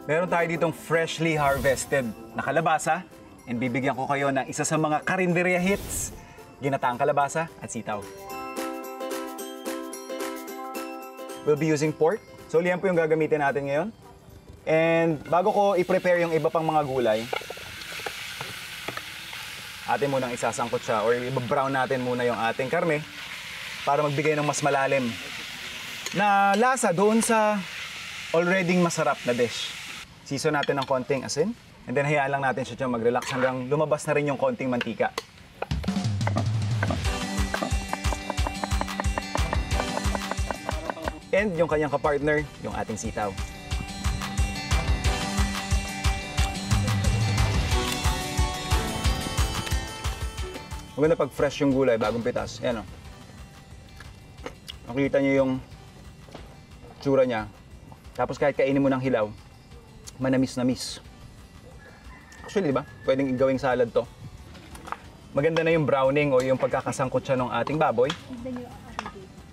Meron tayo ditong freshly harvested na kalabasa and bibigyan ko kayo ng isa sa mga karinderya hits, ginataang kalabasa at sitaw. We'll be using pork. So, liyan po yung gagamitin natin ngayon. And bago ko i-prepare yung iba pang mga gulay, atin munang isasangkot siya or i-brown natin muna yung ating karne para magbigay ng mas malalim na lasa doon sa already masarap na dish. Season natin ng konting asin and then hayaan lang natin siya mag-relax hanggang lumabas na rin yung konting mantika. And yung kanyang kapartner, yung ating sitaw. Maganda pag fresh yung gulay, bagong pitas. Yan o. Makikita niyo yung tsura niya. Tapos kahit kainin mo ng hilaw, manamis-namis. Actually, di ba? Pwedeng gawing salad to. Maganda na yung browning o yung pagkakasangkot siya ng ating baboy.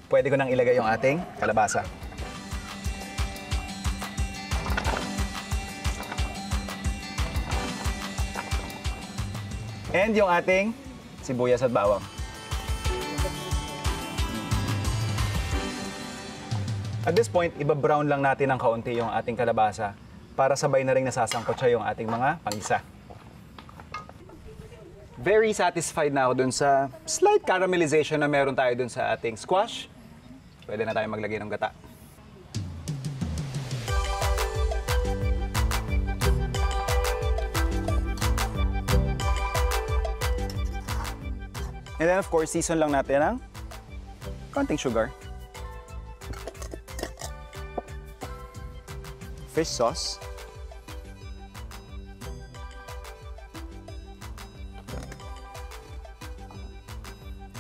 Pwede ko nang ilagay yung ating kalabasa. And yung ating sibuyas at bawang. At this point, iba-brown lang natin ng kaunti yung ating kalabasa para sabay na rin nasasangkot siya yung ating mga pangisa. Very satisfied na ako dun sa slight caramelization na meron tayo dun sa ating squash. Pwede na tayo maglagay ng gata. And then of course, season lang natin ng konting sugar. Fish sauce.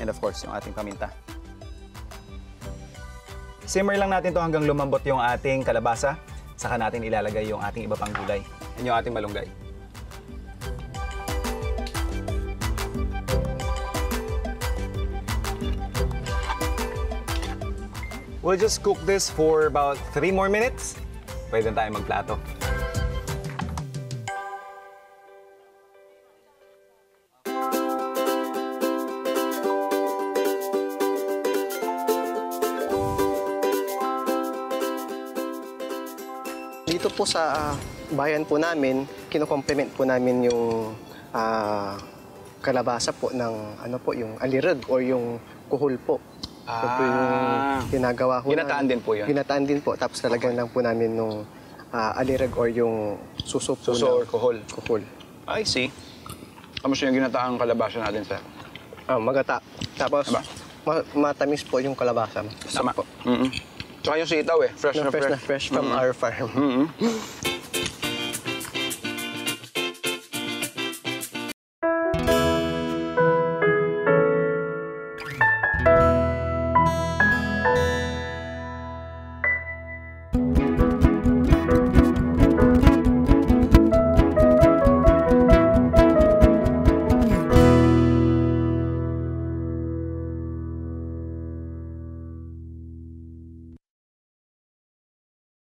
And of course, yung ating paminta. Simmer lang natin to hanggang lumambot yung ating kalabasa. Saka natin ilalagay yung ating iba pang gulay. Yan yung ating malunggay. We'll just cook this for about 3 more minutes. Pwede na tayo magplato. Dito po sa bayan po namin, kino-complement po namin yung kalabasa po ng ano po, yung alirag or yung kuhol po. Ito po yung ginagawa ko. Ginataan din po yun? Ginataan din po. Tapos talagyan lang po namin nung alirag or yung suso po. Suso or kuhol? Kuhol. I see. Kamusta yung ginataang kalabasa natin, sir? Magata. Tapos matamis po yung kalabasa. Tama. Po. Tsaka yung sitaw eh. Fresh na fresh. Fresh from our farm.